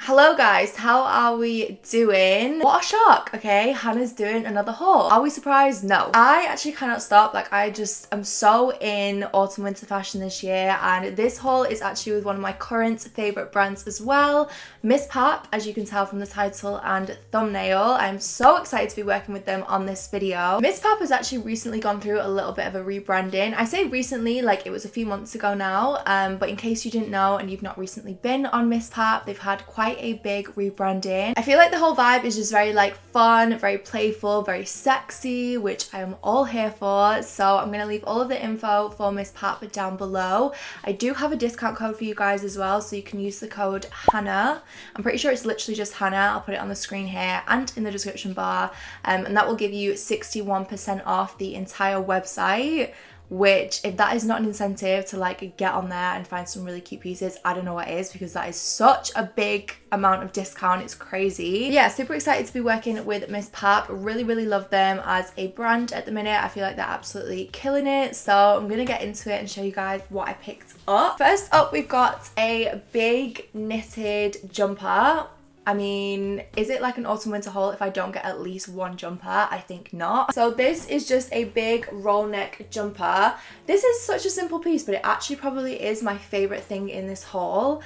Hello guys, how are we doing? What a shock, okay? Hannah's doing another haul. Are we surprised? No. I actually cannot stop. Like, I'm so in autumn winter fashion this year, and this haul is actually with one of my current favourite brands as well, MISSPAP, as you can tell from the title and thumbnail. I'm so excited to be working with them on this video. MISSPAP has actually recently gone through a little bit of a rebranding. I say recently, like it was a few months ago now, but in case you didn't know and you've not recently been on MISSPAP, they've had quite a big rebranding. I feel like the whole vibe is just very like fun, very playful, very sexy, which I am all here for. So I'm gonna leave all of the info for MISSPAP down below. I do have a discount code for you guys as well, so you can use the code Hannah. I'm pretty sure it's literally just Hannah. I'll put it on the screen here and in the description bar, and that will give you 61% off the entire website, which if that is not an incentive to like get on there and find some really cute pieces, I don't know what is, because that is such a big amount of discount. It's crazy. But yeah, super excited to be working with MISSPAP. Really love them as a brand at the minute. I feel like they're absolutely killing it, so I'm gonna get into it and show you guys what I picked up. First up, we've got a big knitted jumper. I mean, is it like an autumn winter haul if I don't get at least one jumper? I think not. So this is just a big roll neck jumper. This is such a simple piece, but it actually probably is my favorite thing in this haul.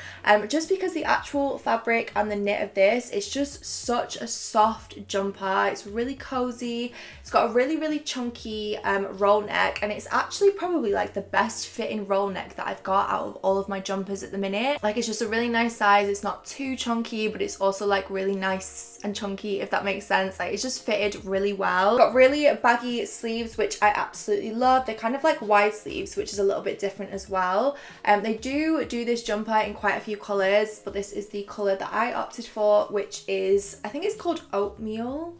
Just because the actual fabric and the knit of this, it's just such a soft jumper. It's really cozy. It's got a really chunky roll neck, and it's actually probably like the best fitting roll neck that I've got out of all of my jumpers at the minute. Like, it's just a really nice size. It's not too chunky, but it's also like really nice and chunky, if that makes sense. Like, it's just fitted really well. Got really baggy sleeves, which I absolutely love. They're kind of like wide sleeves, which is a little bit different as well. They do this jumper in quite a few colors, but this is the color that I opted for, which is, I think it's called oatmeal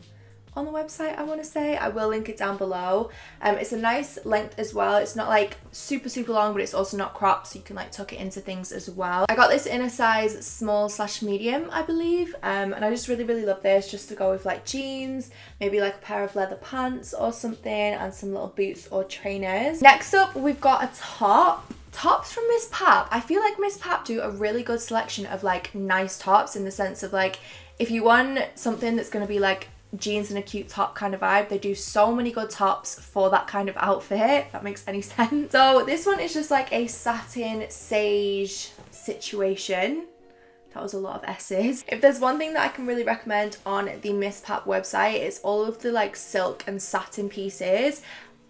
on the website, I want to say. I will link it down below. It's a nice length as well. It's not like super long, but it's also not cropped, so you can like tuck it into things as well. I got this in a size small/medium, I believe, and I just really love this, just to go with like jeans, maybe like a pair of leather pants or something, and some little boots or trainers. Next up, we've got a top. Tops from MISSPAP. I feel like MISSPAP do a really good selection of like nice tops, in the sense of like, if you want something that's going to be like jeans and a cute top kind of vibe, they do so many good tops for that kind of outfit, if that makes any sense. So this one is just like a satin sage situation. That was a lot of S's. If there's one thing that I can really recommend on the MISSPAP website, it's all of the like silk and satin pieces.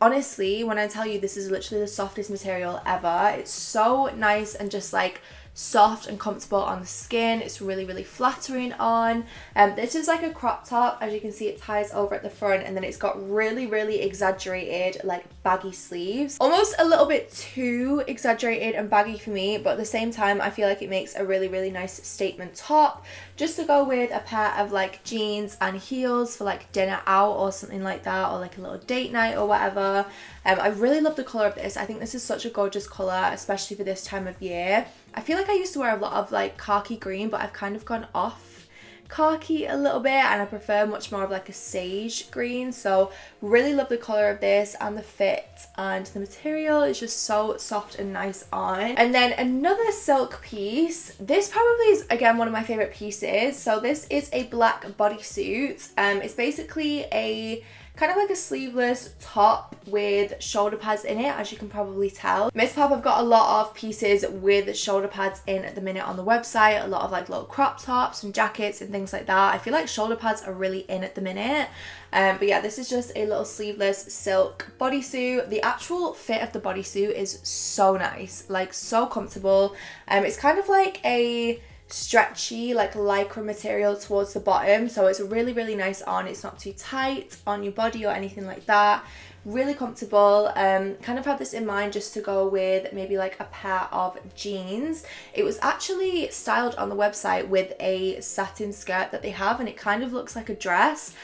Honestly, when I tell you, this is literally the softest material ever. It's so nice and just like soft and comfortable on the skin. It's really flattering on. This is like a crop top. As you can see, it ties over at the front, and then it's got really exaggerated like baggy sleeves, almost a little bit too exaggerated and baggy for me, but at the same time I feel like it makes a really nice statement top, just to go with a pair of like jeans and heels for like dinner out or something like that, or like a little date night or whatever. I really love the colour of this. I think this is such a gorgeous colour, especially for this time of year. I feel like I used to wear a lot of like khaki green, but I've kind of gone off khaki a little bit, and I prefer much more of like a sage green. So really love the colour of this, and the fit and the material is just so soft and nice on. And then another silk piece. This probably is again one of my favourite pieces. So this is a black bodysuit. It's basically a kind of like a sleeveless top with shoulder pads in it, as you can probably tell. MISSPAP have got a lot of pieces with shoulder pads in at the minute on the website, a lot of like little crop tops and jackets and things like that. I feel like shoulder pads are really in at the minute. But yeah, this is just a little sleeveless silk bodysuit. The actual fit of the bodysuit is so nice, like so comfortable. It's kind of like a stretchy like lycra material towards the bottom, so it's really nice on. It's not too tight on your body or anything like that. Really comfortable. Kind of had this in mind just to go with maybe like a pair of jeans. It was actually styled on the website with a satin skirt that they have, and it kind of looks like a dress.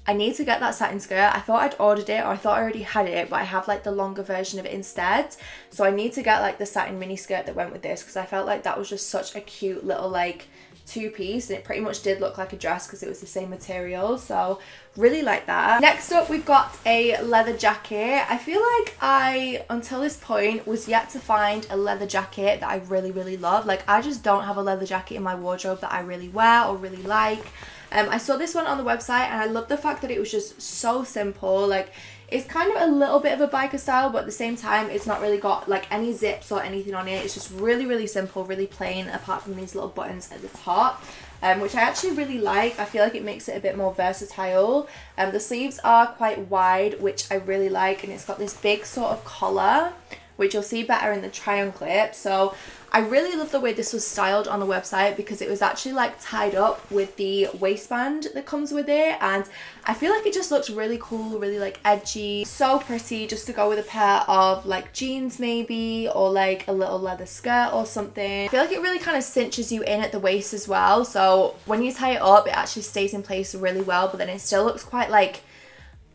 I need to get that satin skirt. I thought I'd ordered it, or I thought I already had it, but I have like the longer version of it instead. So I need to get like the satin mini skirt that went with this, because I felt like that was just such a cute little like two-piece, and it pretty much did look like a dress because it was the same material, so really like that. Next up, we've got a leather jacket. I feel like I, until this point, was yet to find a leather jacket that I really love. Like, I just don't have a leather jacket in my wardrobe that I really wear or really like. I saw this one on the website and I love the fact that it was just so simple. Like, it's kind of a little bit of a biker style, but at the same time, it's not really got like any zips or anything on it. It's just really simple, really plain, apart from these little buttons at the top, which I actually really like. I feel like it makes it a bit more versatile. The sleeves are quite wide, which I really like, and it's got this big sort of collar, which you'll see better in the try on clip. So I really love the way this was styled on the website because it was actually like tied up with the waistband that comes with it, and I feel like it just looks really cool, really like edgy, so pretty, just to go with a pair of like jeans maybe, or like a little leather skirt or something. I feel like it really kind of cinches you in at the waist as well, so when you tie it up it actually stays in place really well, but then it still looks quite like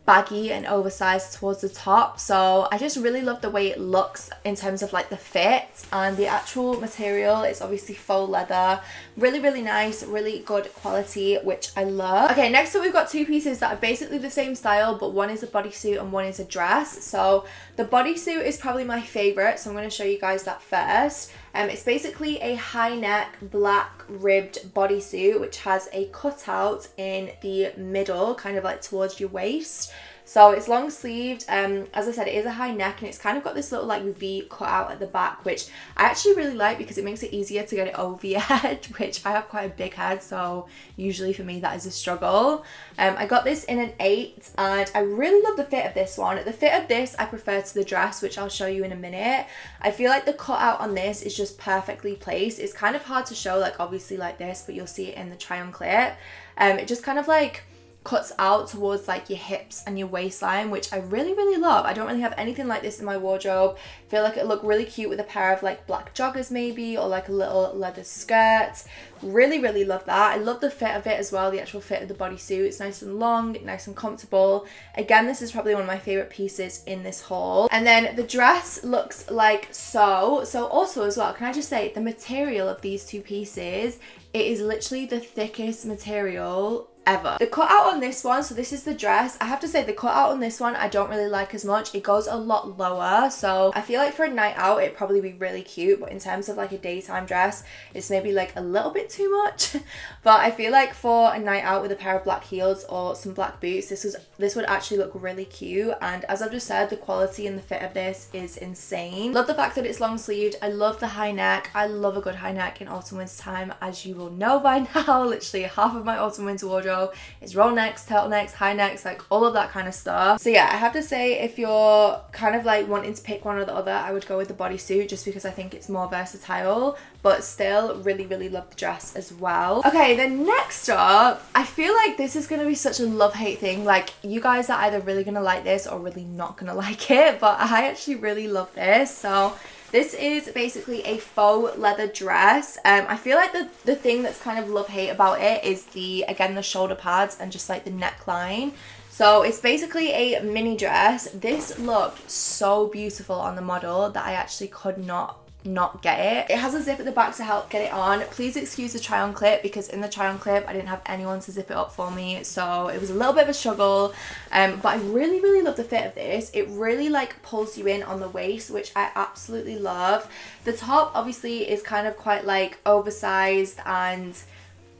baggy and oversized towards the top. So I just really love the way it looks in terms of like the fit, and the actual material is obviously faux leather, really nice, really good quality, which I love. Okay, next up we've got two pieces that are basically the same style, but one is a bodysuit and one is a dress. So the bodysuit is probably my favorite, so I'm going to show you guys that first. It's basically a high neck black ribbed bodysuit which has a cutout in the middle, kind of like towards your waist. So it's long sleeved. As I said, it is a high neck and it's kind of got this little like V cutout at the back, which I actually really like because it makes it easier to get it over your head, which I have quite a big head, so usually for me that is a struggle. I got this in an 8 and I really love the fit of this one. The fit of this I prefer to the dress, which I'll show you in a minute. I feel like the cutout on this is just perfectly placed. It's kind of hard to show, like obviously like this, but you'll see it in the try on clip. It just kind of like cuts out towards like your hips and your waistline, which I really love. I don't really have anything like this in my wardrobe. I feel like it looked really cute with a pair of like black joggers maybe, or like a little leather skirt. Really love that. I love the fit of it as well, the actual fit of the bodysuit. It's nice and long, nice and comfortable. Again, this is probably one of my favorite pieces in this haul. And then the dress looks like so. So also as well, can I just say, the material of these two pieces, it is literally the thickest material ever. The cutout on this one, so this is the dress, I have to say the cutout on this one I don't really like as much. It goes a lot lower, so I feel like for a night out it'd probably be really cute, but in terms of like a daytime dress, it's maybe like a little bit too much. But I feel like for a night out with a pair of black heels or some black boots, this would actually look really cute. And as I've just said, the quality and the fit of this is insane. Love the fact that it's long sleeved. I love the high neck. I love a good high neck in autumn winter time, as you will know by now. Literally half of my autumn winter wardrobe is roll necks, turtlenecks, high necks, like all of that kind of stuff. So yeah, I have to say, if you're kind of like wanting to pick one or the other, I would go with the bodysuit just because I think it's more versatile, but still really love the dress as well. Okay, then next up, I feel like this is going to be such a love-hate thing. Like, you guys are either really going to like this or really not going to like it, but I actually really love this. So this is basically a faux leather dress. I feel like the thing that's kind of love-hate about it is again the shoulder pads and just like the neckline. So it's basically a mini dress. This looked so beautiful on the model that I actually could not get it. It has a zip at the back to help get it on. Please excuse the try on clip, because in the try on clip I didn't have anyone to zip it up for me, so it was a little bit of a struggle. But I really love the fit of this. It really like pulls you in on the waist, which I absolutely love. The top obviously is kind of quite like oversized and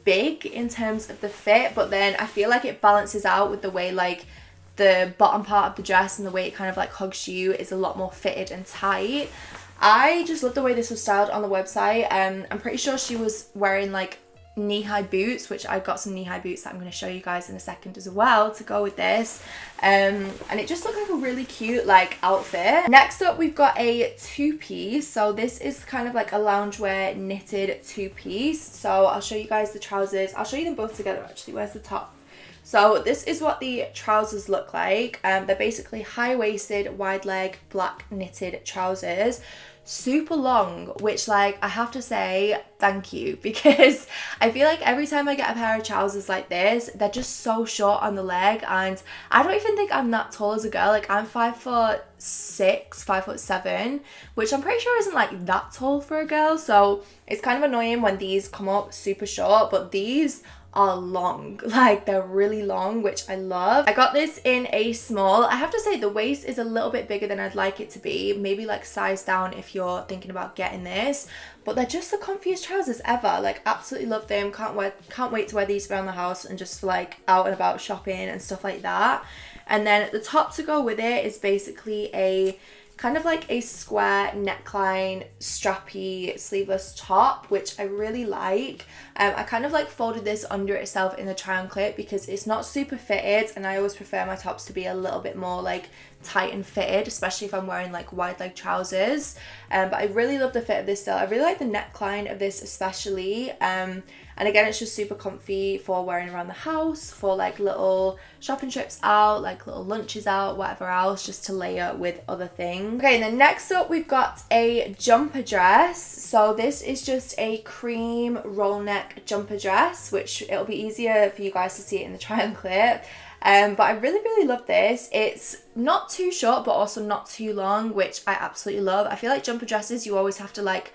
big in terms of the fit, but then I feel like it balances out with the way like the bottom part of the dress and the way it kind of like hugs you is a lot more fitted and tight. I just love the way this was styled on the website. I'm pretty sure she was wearing like knee-high boots, which I got some knee-high boots that I'm going to show you guys in a second as well to go with this. And it just looked like a really cute like outfit. Next up, we've got a two-piece. So this is kind of like a loungewear knitted two-piece. So I'll show you guys the trousers. I'll show you them both together actually. Where's the top? So this is what the trousers look like. They're basically high-waisted, wide-leg, black knitted trousers. Super long, which like I have to say, thank you, because I feel like every time I get a pair of trousers like this, they're just so short on the leg, and I don't even think I'm that tall as a girl. Like, I'm 5'6", 5'7", which I'm pretty sure isn't like that tall for a girl, so it's kind of annoying when these come up super short, but these are long, like they're really long, which I love. I got this in a small. I have to say the waist is a little bit bigger than I'd like it to be, maybe like size down if you're thinking about getting this, but they're just the comfiest trousers ever. Like, absolutely love them. Can't wait to wear these around the house and just like out and about shopping and stuff like that. And then the top to go with it is basically a kind of like a square neckline, strappy, sleeveless top, which I really like. I kind of like folded this under itself in the try-on clip because it's not super fitted, and I always prefer my tops to be a little bit more like tight and fitted, especially if I'm wearing like wide leg trousers. But I really love the fit of this still. I really like the neckline of this especially. And again, it's just super comfy for wearing around the house, for like little shopping trips out, like little lunches out, whatever else, just to layer with other things. Okay, and then next up we've got a jumper dress. So this is just a cream roll neck jumper dress, which it'll be easier for you guys to see it in the try-on clip. But I really love this. It's not too short but also not too long, which I absolutely love. I feel like jumper dresses, you always have to like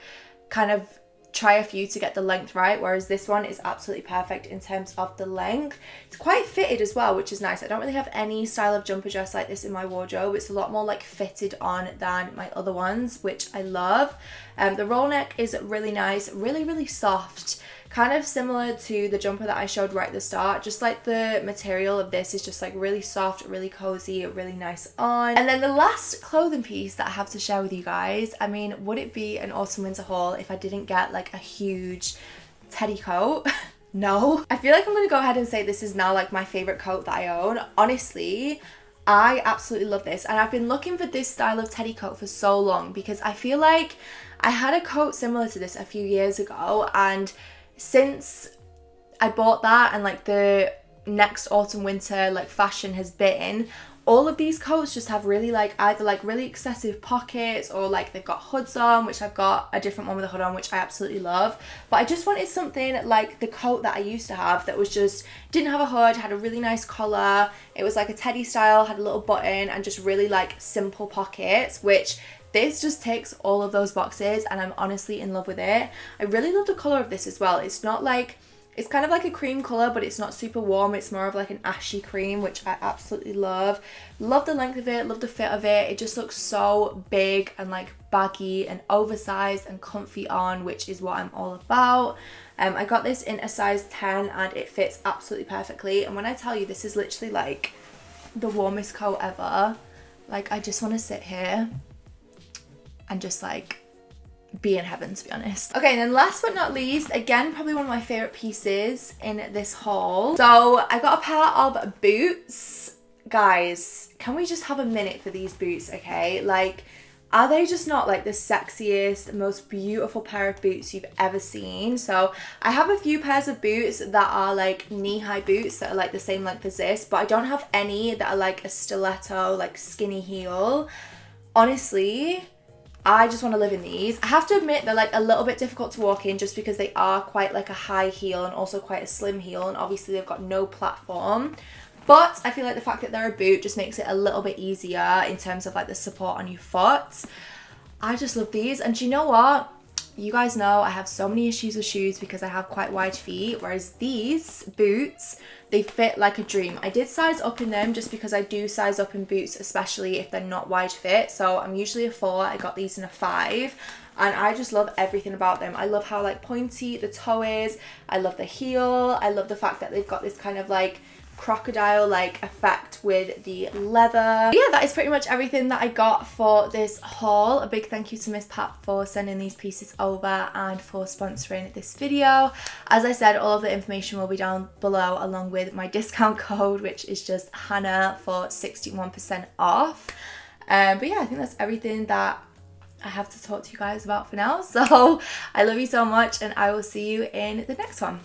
kind of try a few to get the length right, whereas this one is absolutely perfect in terms of the length. It's quite fitted as well, which is nice. I don't really have any style of jumper dress like this in my wardrobe. It's a lot more like fitted on than my other ones, which I love. The roll neck is really nice, really soft, kind of similar to the jumper that I showed right at the start. Just like the material of this is just like really soft, really cozy, really nice on. And then the last clothing piece that I have to share with you guys, I mean, would it be an autumn winter haul if I didn't get like a huge teddy coat? No. I feel like I'm gonna go ahead and say this is now like my favorite coat that I own. Honestly, I absolutely love this, and I've been looking for this style of teddy coat for so long because I feel like I had a coat similar to this a few years ago, and since I bought that and like the next autumn winter like fashion has been, all of these coats just have really like either like really excessive pockets or like they've got hoods on, which I've got a different one with a hood on, which I absolutely love. But I just wanted something like the coat that I used to have that was just didn't have a hood, had a really nice collar, it was like a teddy style, had a little button and just really like simple pockets, which this just ticks all of those boxes, and I'm honestly in love with it. I really love the colour of this as well. It's not like, it's kind of like a cream colour, but it's not super warm. It's more of like an ashy cream, which I absolutely love. Love the length of it, love the fit of it. It just looks so big and like baggy and oversized and comfy on, which is what I'm all about. I got this in a size 10 and it fits absolutely perfectly. And when I tell you, this is literally like the warmest coat ever. Like, I just want to sit here and just like be in heaven, to be honest. Okay, and then last but not least, again, probably one of my favorite pieces in this haul. So I got a pair of boots. Guys, can we just have a minute for these boots, okay? Like, are they just not like the sexiest, most beautiful pair of boots you've ever seen? So I have a few pairs of boots that are like knee-high boots that are like the same length as this, but I don't have any that are like a stiletto, like skinny heel. Honestly, I just want to live in these. I have to admit they're like a little bit difficult to walk in just because they are quite like a high heel and also quite a slim heel, and obviously they've got no platform. But I feel like the fact that they're a boot just makes it a little bit easier in terms of like the support on your foot. I just love these, and do you know what? You guys know I have so many issues with shoes because I have quite wide feet, whereas these boots, they fit like a dream. I did size up in them just because I do size up in boots, especially if they're not wide fit. So I'm usually a 4, I got these in a 5. And I just love everything about them. I love how like pointy the toe is. I love the heel. I love the fact that they've got this kind of like crocodile like effect with the leather. But yeah, that is pretty much everything that I got for this haul. A big thank you to MISSPAP for sending these pieces over and for sponsoring this video. As I said, all of the information will be down below along with my discount code, which is just Hannah for 61% off. But yeah, I think that's everything that I have to talk to you guys about for now. So I love you so much, and I will see you in the next one.